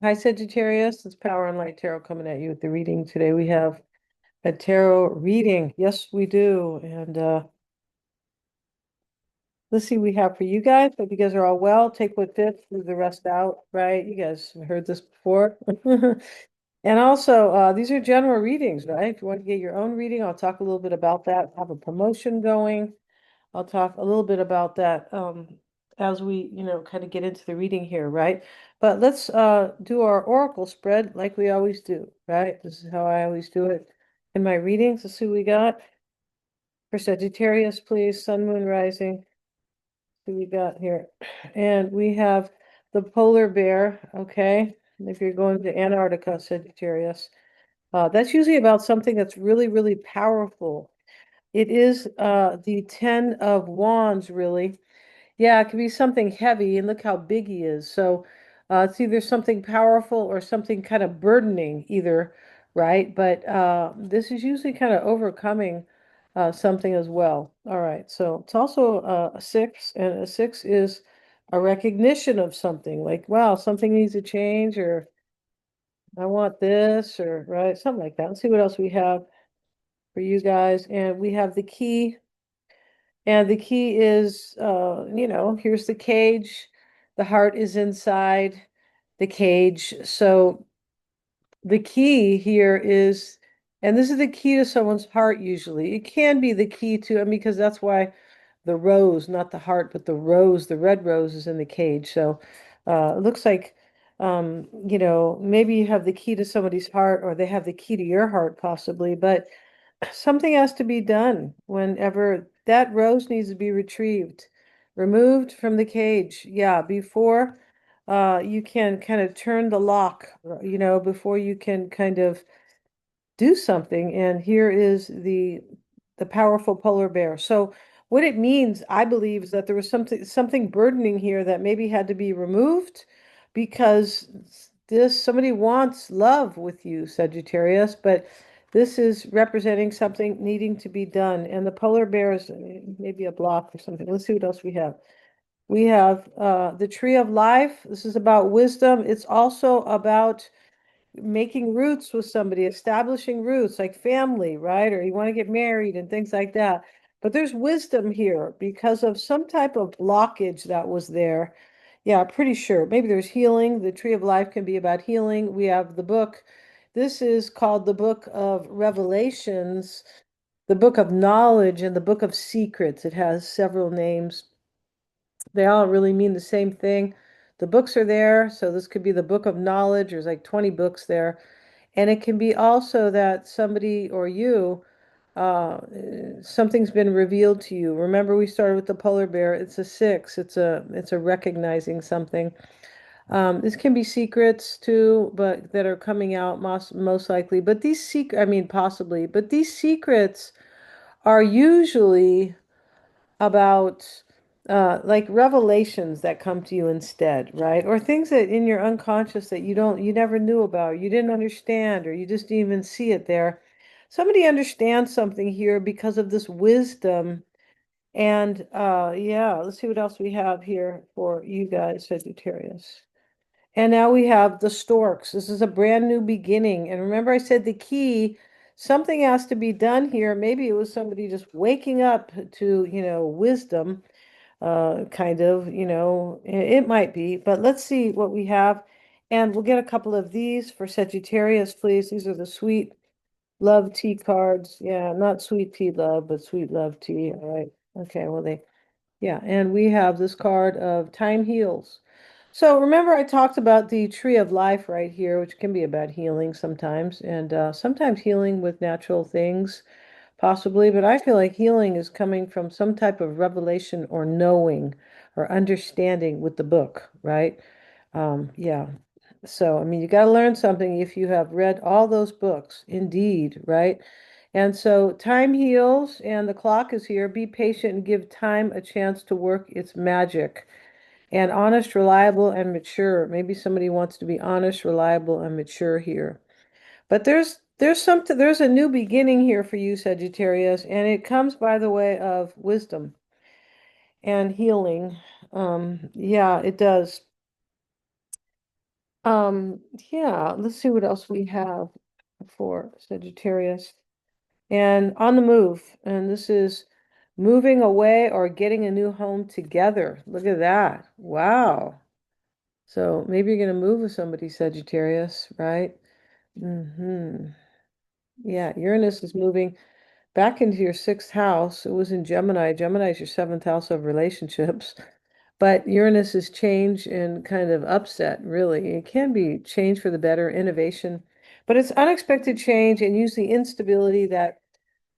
Hi, Sagittarius. It's Power and Light Tarot coming at you with the reading today. We have a tarot reading. Yes, we do. And let's see what we have for you guys. Hope you guys are all well. Take what fits, leave the rest out, right? You guys have heard this before. And also, these are general readings, right? If you want to get your own reading, I'll talk a little bit about that. I have a promotion going. I'll talk a little bit about that as we, kind of get into the reading here, right? But let's do our oracle spread like we always do, right? This is how I always do it in my readings. Let's see what we got for Sagittarius, please. Sun, Moon, Rising. See what we got here. And we have the polar bear, okay? If you're going to Antarctica, Sagittarius, that's usually about something that's really, really powerful. It is the Ten of Wands, really. Yeah, it could be something heavy, and look how big he is. So it's either something powerful or something kind of burdening, either, right? But this is usually kind of overcoming something as well. All right, so it's also a six, and a six is a recognition of something, like, wow, something needs to change, or I want this, or right, something like that. Let's see what else we have for you guys. And we have the key. And the key is, here's the cage. The heart is inside the cage. So the key here is, and this is the key to someone's heart usually. It can be the key to, I mean, because that's why the rose, not the heart, but the rose, the red rose is in the cage. So it looks like, maybe you have the key to somebody's heart or they have the key to your heart possibly, but something has to be done whenever that rose needs to be retrieved, removed from the cage. Yeah, before you can kind of turn the lock, before you can kind of do something. And here is the powerful polar bear. So what it means, I believe, is that there was something burdening here that maybe had to be removed because this somebody wants love with you, Sagittarius, but this is representing something needing to be done. And the polar bear is maybe a block or something. Let's see what else we have. We have the tree of life. This is about wisdom. It's also about making roots with somebody, establishing roots like family, right? Or you want to get married and things like that. But there's wisdom here because of some type of blockage that was there. Yeah, pretty sure. Maybe there's healing. The tree of life can be about healing. We have the book. This is called the book of Revelations, the book of knowledge, and the book of secrets. It has several names. They all really mean the same thing. The books are there, so this could be the book of knowledge. There's like 20 books there. And it can be also that somebody or you, uh, something's been revealed to you. Remember, we started with the polar bear. It's a six. It's a recognizing something. This can be secrets too, but that are coming out most likely. But I mean, possibly, but these secrets are usually about like revelations that come to you instead, right? Or things that in your unconscious that you never knew about, you didn't understand, or you just didn't even see it there. Somebody understands something here because of this wisdom. And yeah, let's see what else we have here for you guys, Sagittarius. And now we have the storks. This is a brand new beginning. And remember, I said the key, something has to be done here. Maybe it was somebody just waking up to, wisdom, kind of, it might be. But let's see what we have. And we'll get a couple of these for Sagittarius, please. These are the sweet love tea cards. Yeah, not sweet tea love, but sweet love tea. All right. Okay, well, yeah, and we have this card of Time Heals. So remember I talked about the tree of life right here, which can be about healing sometimes, and sometimes healing with natural things, possibly, but I feel like healing is coming from some type of revelation or knowing or understanding with the book, right? Yeah. So, I mean, you got to learn something if you have read all those books, indeed, right? And so time heals and the clock is here. Be patient and give time a chance to work its magic. And honest, reliable, and mature. Maybe somebody wants to be honest, reliable, and mature here. But there's a new beginning here for you, Sagittarius, and it comes by the way of wisdom and healing. Yeah, it does. Um, yeah, let's see what else we have for Sagittarius. And on the move, and this is moving away or getting a new home together. Look at that. Wow. So maybe you're going to move with somebody, Sagittarius, right? Hmm. Yeah, Uranus is moving back into your sixth house. It was in Gemini. Gemini is your seventh house of relationships. But Uranus is change and kind of upset, really. It can be change for the better, innovation, but it's unexpected change and usually instability that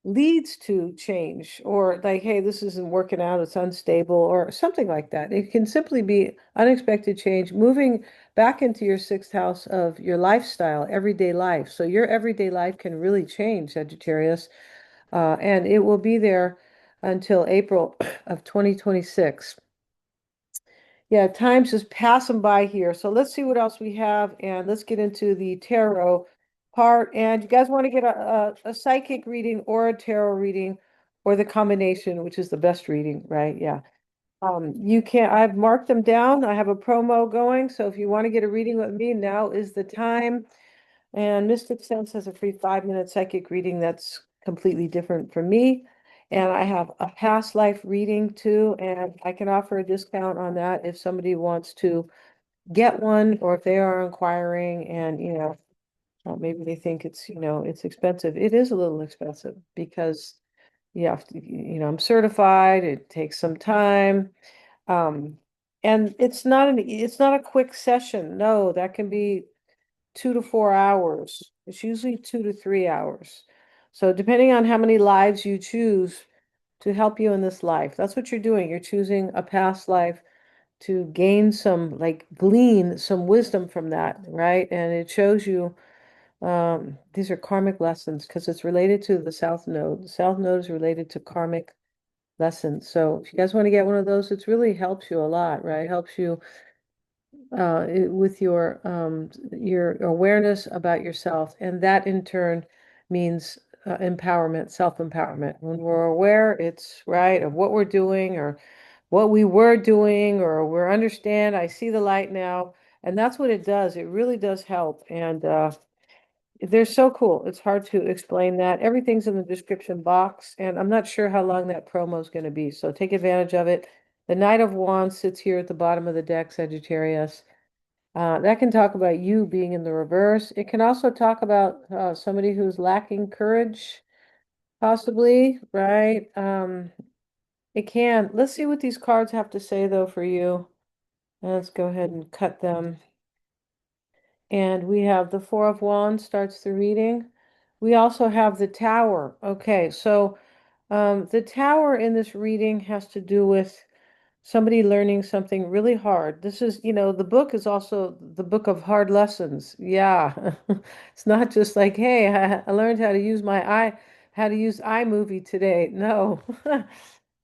leads to change, or like, hey, this isn't working out, it's unstable, or something like that. It can simply be unexpected change, moving back into your sixth house of your lifestyle, everyday life. So your everyday life can really change, Sagittarius, and it will be there until April of 2026. Yeah, time's just passing by here. So let's see what else we have, and let's get into the tarot part. And you guys want to get a psychic reading or a tarot reading or the combination, which is the best reading, right? Yeah. You can, I've marked them down. I have a promo going. So if you want to get a reading with me, now is the time. And Mystic Sense has a free 5-minute psychic reading that's completely different from me. And I have a past life reading too, and I can offer a discount on that if somebody wants to get one, or if they are inquiring and, maybe they think it's, it's expensive. It is a little expensive because you have to, I'm certified, it takes some time. Um, and it's not a quick session. No, that can be 2 to 4 hours. It's usually 2 to 3 hours. So depending on how many lives you choose to help you in this life, that's what you're doing. You're choosing a past life to gain some, like glean some wisdom from that, right? And it shows you these are karmic lessons because it's related to the South Node. The South Node is related to karmic lessons. So if you guys want to get one of those, it really helps you a lot, right? Helps you with your awareness about yourself, and that in turn means empowerment, self-empowerment. When we're aware, it's right of what we're doing or what we were doing, or we're understand, I see the light now, and that's what it does. It really does help, and they're so cool. It's hard to explain that. Everything's in the description box, and I'm not sure how long that promo is going to be, so take advantage of it. The Knight of Wands sits here at the bottom of the deck, Sagittarius. That can talk about you being in the reverse. It can also talk about somebody who's lacking courage, possibly, right? It can. Let's see what these cards have to say, though, for you. Let's go ahead and cut them. And we have the Four of Wands starts the reading. We also have the Tower. Okay, so the Tower in this reading has to do with somebody learning something really hard. This is, the book is also the book of hard lessons. Yeah. It's not just like, hey, I learned how to use iMovie today. No.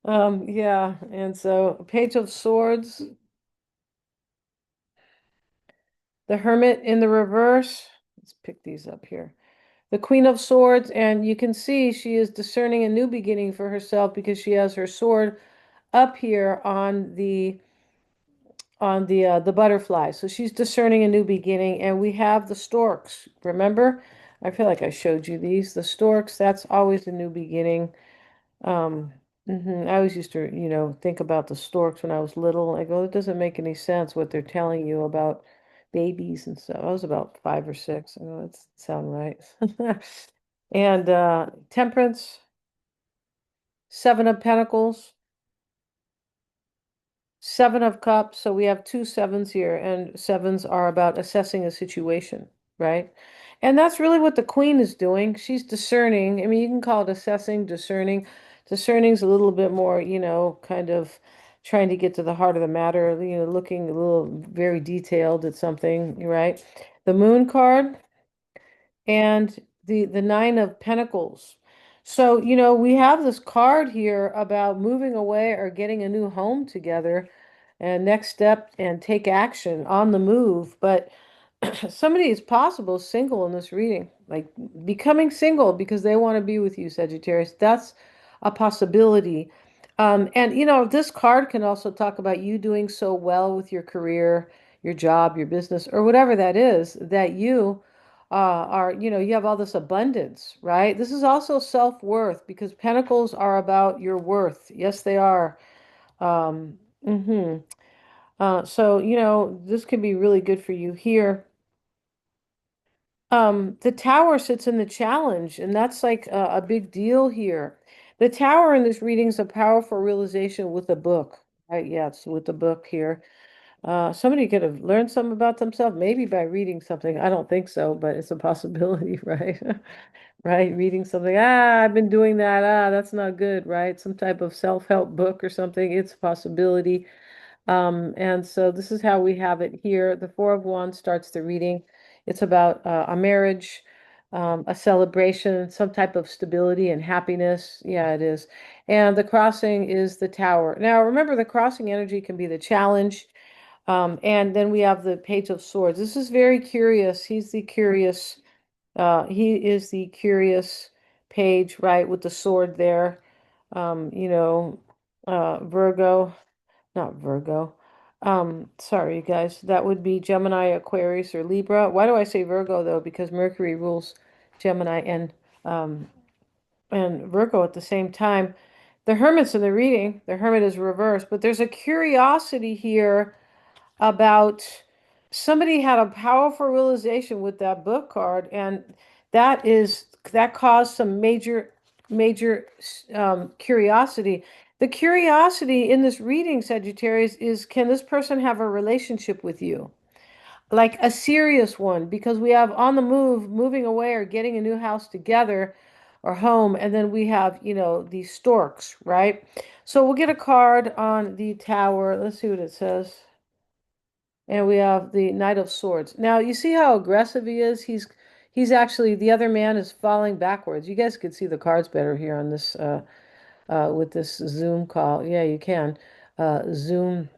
Yeah. And so Page of Swords, the Hermit in the reverse. Let's pick these up here. The Queen of Swords, and you can see she is discerning a new beginning for herself because she has her sword up here on the butterfly. So she's discerning a new beginning, and we have the storks. Remember? I feel like I showed you these. The storks, that's always a new beginning. Um, I always used to, think about the storks when I was little. I go, it doesn't make any sense what they're telling you about babies and stuff. I was about 5 or 6. I go, that sound right. And Temperance, Seven of Pentacles. Seven of Cups. So we have two sevens here, and sevens are about assessing a situation, right? And that's really what the Queen is doing. She's discerning. I mean, you can call it assessing, discerning. Discerning's a little bit more, kind of trying to get to the heart of the matter, looking a little very detailed at something, right? The Moon card and the Nine of Pentacles. So, we have this card here about moving away or getting a new home together and next step and take action on the move. But somebody is possible single in this reading, like becoming single because they want to be with you, Sagittarius. That's a possibility. And this card can also talk about you doing so well with your career. your job, your business, or whatever that is, that you are, you have all this abundance, right? This is also self-worth because pentacles are about your worth. Yes, they are. Um, hmm so, this can be really good for you here. The tower sits in the challenge, and that's like a big deal here. The tower in this reading is a powerful realization with a book, right? Yeah, it's with the book here. Somebody could have learned something about themselves, maybe by reading something. I don't think so, but it's a possibility, right? Right? Reading something, I've been doing that. That's not good, right? Some type of self-help book or something. It's a possibility. And so this is how we have it here. The Four of Wands starts the reading. It's about a marriage, a celebration, some type of stability and happiness. Yeah, it is. And the crossing is the tower. Now, remember, the crossing energy can be the challenge. And then we have the Page of Swords. This is very curious. He is the curious page, right, with the sword there. You know, Virgo. Not Virgo. Sorry, you guys. That would be Gemini, Aquarius, or Libra. Why do I say Virgo though? Because Mercury rules Gemini um and Virgo at the same time. The Hermit's in the reading. The Hermit is reversed, but there's a curiosity here about somebody had a powerful realization with that book card, and that caused some major curiosity. The curiosity in this reading, Sagittarius, is can this person have a relationship with you? Like a serious one, because we have on the move, moving away or getting a new house together or home, and then we have, these storks, right? So we'll get a card on the tower. Let's see what it says. And we have the Knight of Swords. Now, you see how aggressive he is? He's actually the other man is falling backwards. You guys could see the cards better here on this with this Zoom call. Yeah, you can. Zoom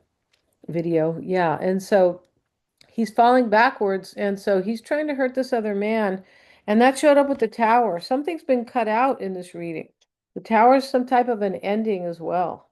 video. Yeah. And so he's falling backwards, and so he's trying to hurt this other man. And that showed up with the tower. Something's been cut out in this reading. The tower is some type of an ending as well.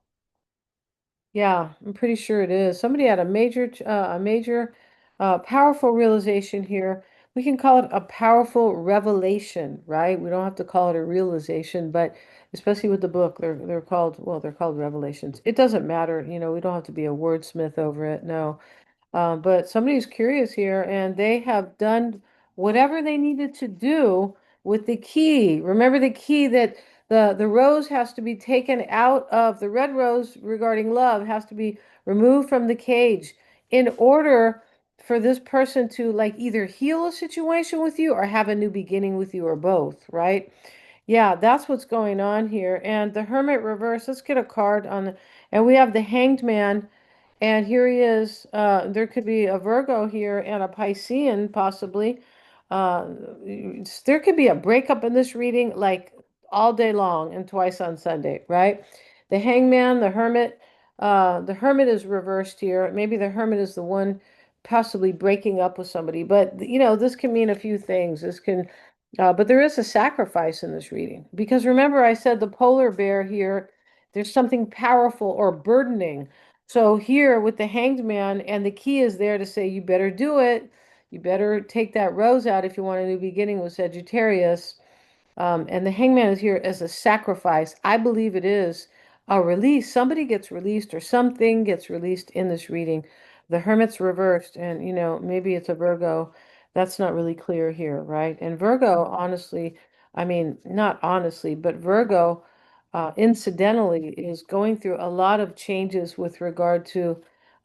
Yeah, I'm pretty sure it is. Somebody had a major, powerful realization here. We can call it a powerful revelation, right? We don't have to call it a realization, but especially with the book, they're called revelations. It doesn't matter, we don't have to be a wordsmith over it. No. But somebody's curious here, and they have done whatever they needed to do with the key. Remember the key that the rose has to be taken out of the red rose regarding love has to be removed from the cage in order for this person to like either heal a situation with you or have a new beginning with you or both, right? Yeah, that's what's going on here. And the Hermit reverse, let's get a card on and we have the Hanged Man. And here he is. There could be a Virgo here and a Piscean, possibly. Uh, there could be a breakup in this reading, like all day long and twice on Sunday, right? The Hangman, the Hermit. The Hermit is reversed here. Maybe the Hermit is the one possibly breaking up with somebody. But, this can mean a few things. But there is a sacrifice in this reading. Because remember, I said the polar bear here, there's something powerful or burdening. So here with the Hanged Man, and the key is there to say, you better do it. You better take that rose out if you want a new beginning with Sagittarius. And the Hangman is here as a sacrifice. I believe it is a release. Somebody gets released or something gets released in this reading. The Hermit's reversed, and maybe it's a Virgo. That's not really clear here, right? And Virgo, honestly, I mean, not honestly, but Virgo, incidentally, is going through a lot of changes with regard to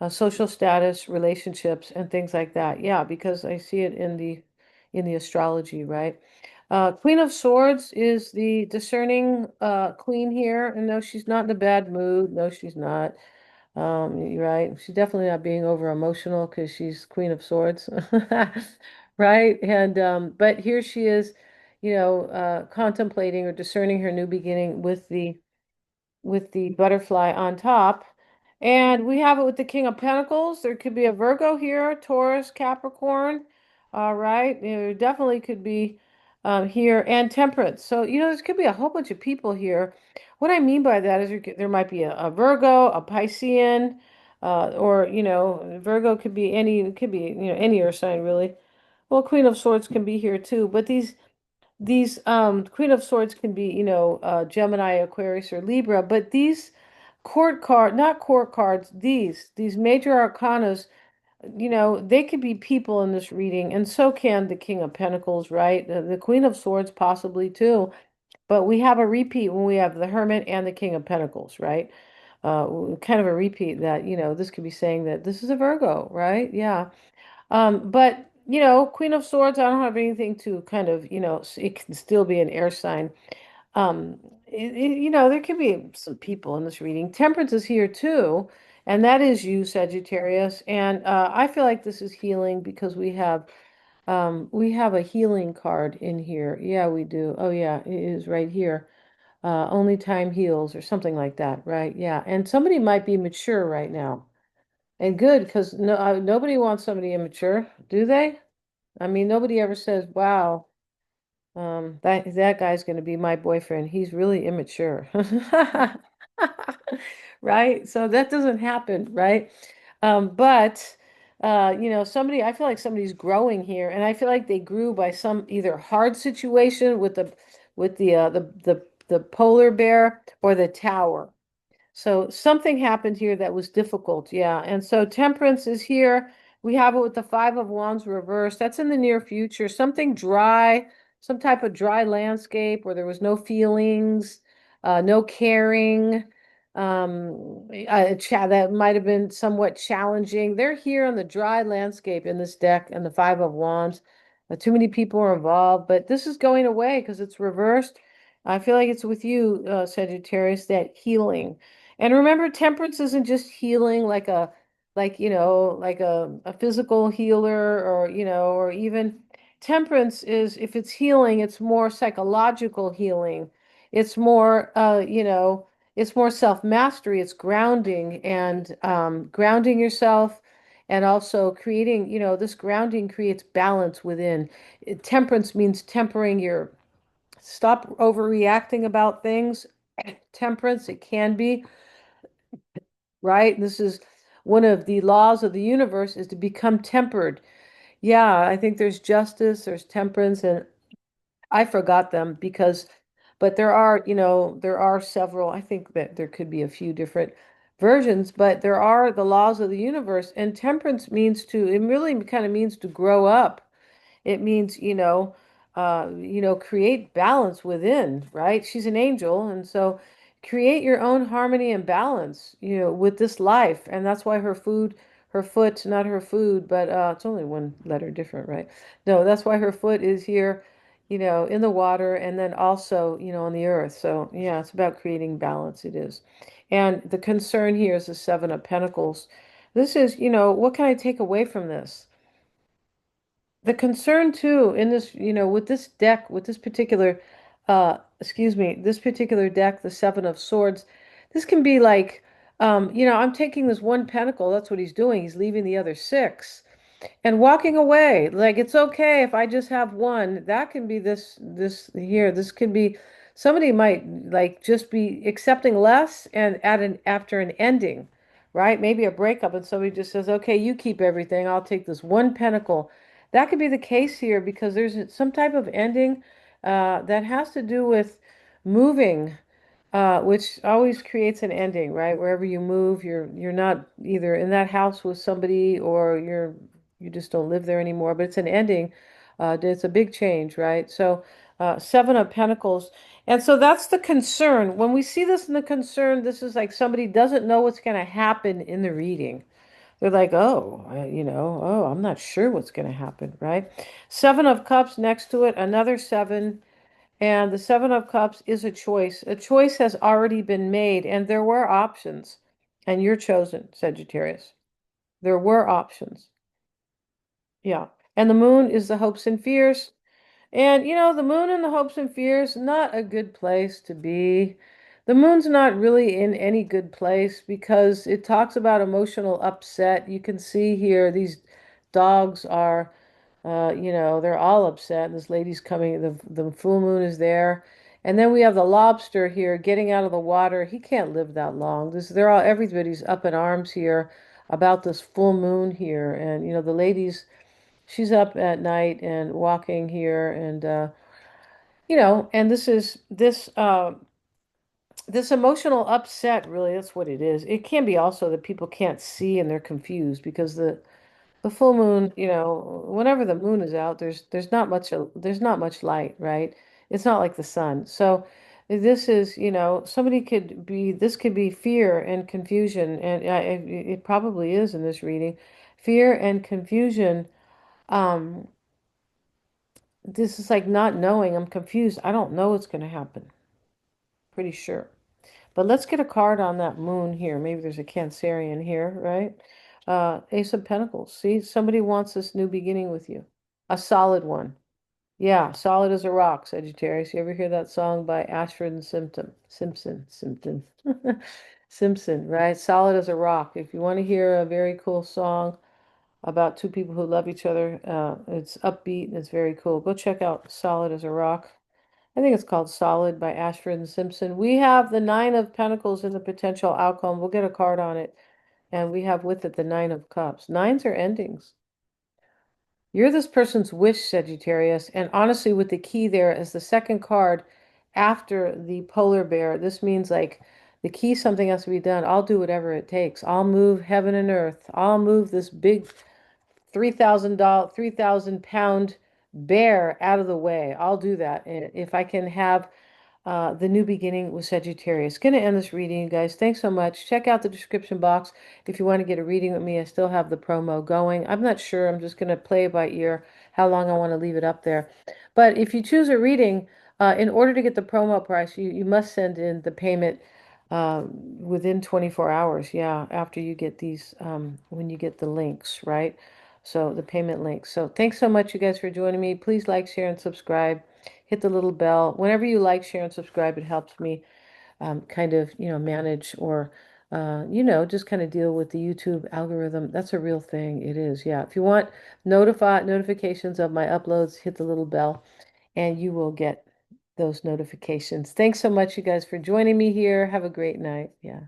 social status, relationships, and things like that. Yeah, because I see it in the astrology, right? Queen of Swords is the discerning queen here. And no, she's not in a bad mood. No, she's not. You're right. She's definitely not being over emotional because she's Queen of Swords. Right? And but here she is, contemplating or discerning her new beginning with the butterfly on top. And we have it with the King of Pentacles. There could be a Virgo here, Taurus, Capricorn. All right. There definitely could be here and Temperance. So, there could be a whole bunch of people here. What I mean by that is there might be a Virgo, a Piscean, or Virgo could be any, it could be any earth sign really. Well, Queen of Swords can be here too, but these Queen of Swords can be Gemini, Aquarius, or Libra, but these not court cards, these major arcanas, they could be people in this reading, and so can the King of Pentacles, right? The Queen of Swords possibly too. But we have a repeat when we have the Hermit and the King of Pentacles, right? Kind of a repeat that, this could be saying that this is a Virgo, right? Yeah. But Queen of Swords, I don't have anything to kind of, it can still be an air sign. There could be some people in this reading. Temperance is here too, and that is you, Sagittarius. And I feel like this is healing because we have a healing card in here. Yeah, we do. Oh yeah, it is right here. Only time heals or something like that, right? Yeah. And somebody might be mature right now. And good, because nobody wants somebody immature, do they? I mean, nobody ever says, wow, that guy's going to be my boyfriend. He's really immature. Right? So that doesn't happen, right? But I feel like somebody's growing here, and I feel like they grew by some either hard situation with the polar bear or the tower. So something happened here that was difficult, yeah. And so temperance is here. We have it with the Five of Wands reversed. That's in the near future. Something dry, some type of dry landscape where there was no feelings, no caring. That might have been somewhat challenging. They're here on the dry landscape in this deck and the Five of Wands. Too many people are involved, but this is going away because it's reversed. I feel like it's with you, Sagittarius, that healing. And remember, temperance isn't just healing like a physical healer or even temperance is if it's healing, it's more psychological healing. It's more it's more self-mastery, it's grounding and grounding yourself and also creating, this grounding creates balance within. Temperance means tempering your stop overreacting about things. Temperance, it can be right? This is one of the laws of the universe is to become tempered. Yeah, I think there's justice, there's temperance, and I forgot them but there are several. I think that there could be a few different versions, but there are the laws of the universe, and temperance it really kind of means to grow up. It means, create balance within, right? She's an angel, and so create your own harmony and balance, with this life. And that's why her foot, not her food, but it's only one letter different, right? No, that's why her foot is here, in the water and then also, on the earth. So yeah, it's about creating balance. It is. And the concern here is the Seven of Pentacles. This is, what can I take away from this? The concern too in this, with this deck, with this particular, this particular deck, the Seven of Swords, this can be like, I'm taking this one pentacle. That's what he's doing. He's leaving the other six and walking away. Like it's okay if I just have one. That can be this here. This could be somebody might like just be accepting less and after an ending, right? Maybe a breakup and somebody just says, "Okay, you keep everything. I'll take this one pentacle." That could be the case here because there's some type of ending that has to do with moving, which always creates an ending, right? Wherever you move, you're not either in that house with somebody or you just don't live there anymore. But it's an ending. It's a big change, right? So, Seven of Pentacles, and so that's the concern. When we see this in the concern, this is like somebody doesn't know what's going to happen in the reading. They're like, oh, I'm not sure what's going to happen, right? Seven of Cups next to it, another seven. And the Seven of Cups is a choice. A choice has already been made, and there were options. And you're chosen, Sagittarius. There were options. Yeah. And the moon is the hopes and fears. And the moon and the hopes and fears, not a good place to be. The moon's not really in any good place because it talks about emotional upset. You can see here these dogs are, they're all upset. This lady's coming, the full moon is there. And then we have the lobster here getting out of the water. He can't live that long. Everybody's up in arms here. about this full moon here. And, the ladies, she's up at night and walking here. And, and this emotional upset, really, that's what it is. It can be also that people can't see and they're confused because the full moon, whenever the moon is out, there's not much light, right? It's not like the sun. So this is, somebody could be this could be fear and confusion, and it probably is in this reading, fear and confusion. Um, this is like not knowing. I'm confused. I don't know what's going to happen. Pretty sure. But let's get a card on that moon here. Maybe there's a Cancerian here, right? Ace of Pentacles. See, somebody wants this new beginning with you. A solid one. Yeah, solid as a rock, Sagittarius. You ever hear that song by Ashford and Simpson, right? Solid as a rock. If you want to hear a very cool song about two people who love each other, it's upbeat and it's very cool. Go check out Solid as a Rock. I think it's called Solid by Ashford and Simpson. We have the Nine of Pentacles in the potential outcome. We'll get a card on it. And we have with it the Nine of Cups. Nines are endings. You're this person's wish, Sagittarius. And honestly, with the key there as the second card after the polar bear, this means like the key, something has to be done. I'll do whatever it takes. I'll move heaven and earth. I'll move this big $3,000, 3,000 pound bear out of the way. I'll do that. And if I can have the new beginning with Sagittarius. Going to end this reading, you guys. Thanks so much. Check out the description box if you want to get a reading with me. I still have the promo going. I'm not sure. I'm just going to play it by ear how long I want to leave it up there. But if you choose a reading, in order to get the promo price, you must send in the payment within 24 hours. Yeah, after you get these, when you get the links, right? So the payment links. So thanks so much, you guys, for joining me. Please like, share, and subscribe. Hit the little bell. Whenever you like, share, and subscribe, it helps me kind of, manage or, just kind of deal with the YouTube algorithm. That's a real thing. It is. Yeah. If you want notifications of my uploads, hit the little bell and you will get those notifications. Thanks so much, you guys, for joining me here. Have a great night. Yeah.